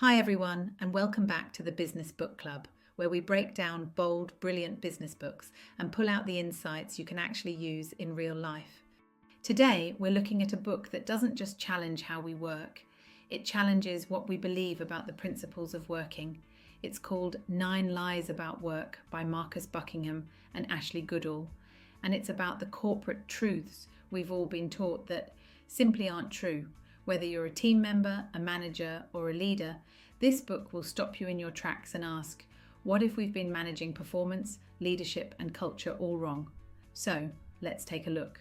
Hi everyone, and welcome back to the Business Book Club, where we break down bold, brilliant business books and pull out the insights you can actually use in real life. Today, we're looking at a book that doesn't just challenge how we work, it challenges what we believe about the principles of working. It's called 9 Lies About Work by Marcus Buckingham and Ashley Goodall, and it's about the corporate truths we've all been taught that simply aren't true. Whether you're a team member, a manager, or a leader, this book will stop you in your tracks and ask, what if we've been managing performance, leadership, and culture all wrong? So, let's take a look.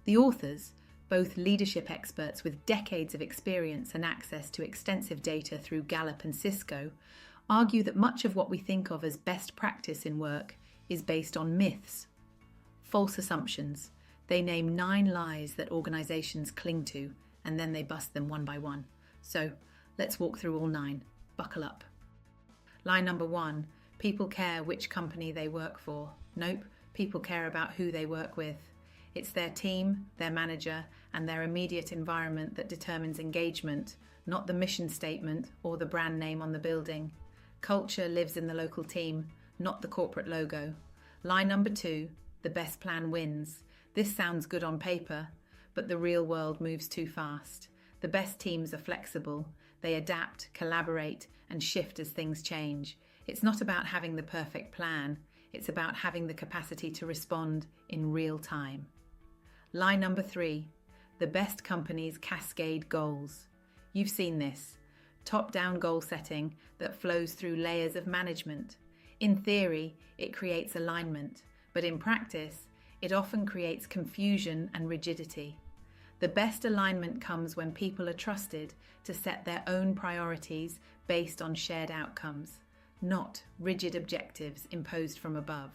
The authors, both leadership experts with decades of experience and access to extensive data through Gallup and Cisco, argue that much of what we think of as best practice in work is based on myths, false assumptions. They name 9 lies that organizations cling to, and then they bust them one by one. So let's walk through all 9. Buckle up. Lie number 1, people care which company they work for. Nope, people care about who they work with. It's their team, their manager, and their immediate environment that determines engagement, not the mission statement or the brand name on the building. Culture lives in the local team, not the corporate logo. Lie number 2, the best plan wins. This sounds good on paper, but the real world moves too fast. The best teams are flexible. They adapt, collaborate, and shift as things change. It's not about having the perfect plan. It's about having the capacity to respond in real time. Lie number 3, the best companies cascade goals. You've seen this. Top-down goal setting that flows through layers of management. In theory, it creates alignment, but in practice, it often creates confusion and rigidity. The best alignment comes when people are trusted to set their own priorities based on shared outcomes, not rigid objectives imposed from above.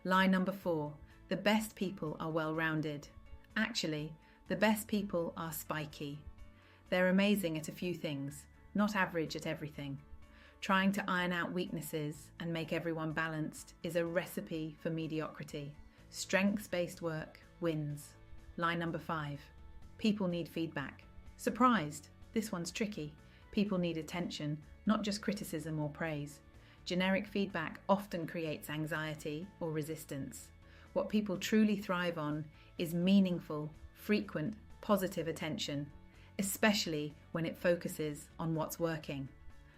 Lie number 4, the best people are well-rounded. Actually, the best people are spiky. They're amazing at a few things, not average at everything. Trying to iron out weaknesses and make everyone balanced is a recipe for mediocrity. Strengths-based work wins. Lie number 5, people need feedback. Surprised, this one's tricky. People need attention, not just criticism or praise. Generic feedback often creates anxiety or resistance. What people truly thrive on is meaningful, frequent, positive attention, especially when it focuses on what's working.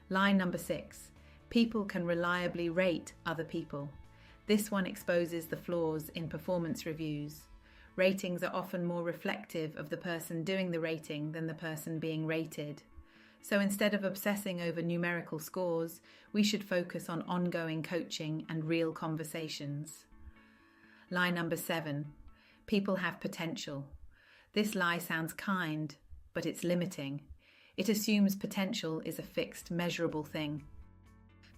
Lie number 6, people can reliably rate other people. This one exposes the flaws in performance reviews. Ratings are often more reflective of the person doing the rating than the person being rated. So instead of obsessing over numerical scores, we should focus on ongoing coaching and real conversations. Lie number 7, people have potential. This lie sounds kind, but it's limiting. It assumes potential is a fixed, measurable thing.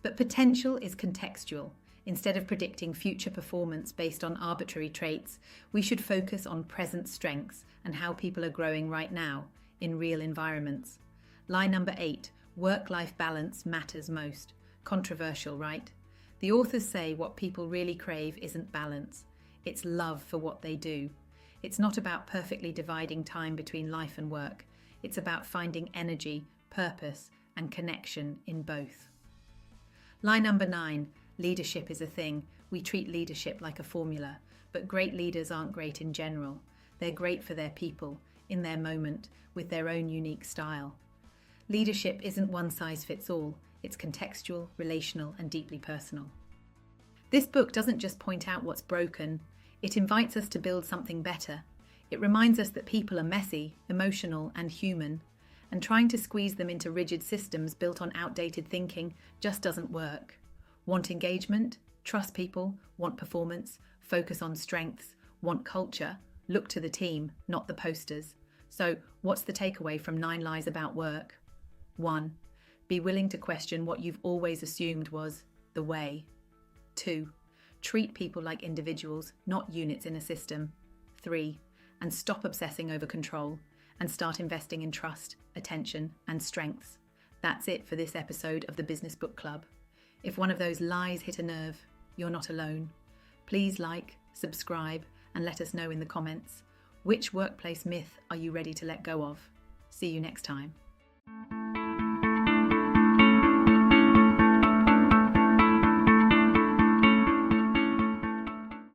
But potential is contextual. Instead of predicting future performance based on arbitrary traits, we should focus on present strengths and how people are growing right now in real environments. Lie number 8, work-life balance matters most. Controversial, right? The authors say what people really crave isn't balance. It's love for what they do. It's not about perfectly dividing time between life and work. It's about finding energy, purpose, and connection in both. Lie number 9, leadership is a thing. We treat leadership like a formula, but great leaders aren't great in general. They're great for their people, in their moment, with their own unique style. Leadership isn't one size fits all. It's contextual, relational, and deeply personal. This book doesn't just point out what's broken. It invites us to build something better. It reminds us that people are messy, emotional, and human, and trying to squeeze them into rigid systems built on outdated thinking just doesn't work. Want engagement? Trust people. Want performance? Focus on strengths. Want culture? Look to the team, not the posters. So, what's the takeaway from 9 Lies About Work? 1. Be willing to question what you've always assumed was the way. 2. Treat people like individuals, not units in a system. 3. And stop obsessing over control and start investing in trust, attention, and strengths. That's it for this episode of the Business Book Club. If one of those lies hit a nerve, you're not alone. Please like, subscribe, and let us know in the comments. Which workplace myth are you ready to let go of? See you next time.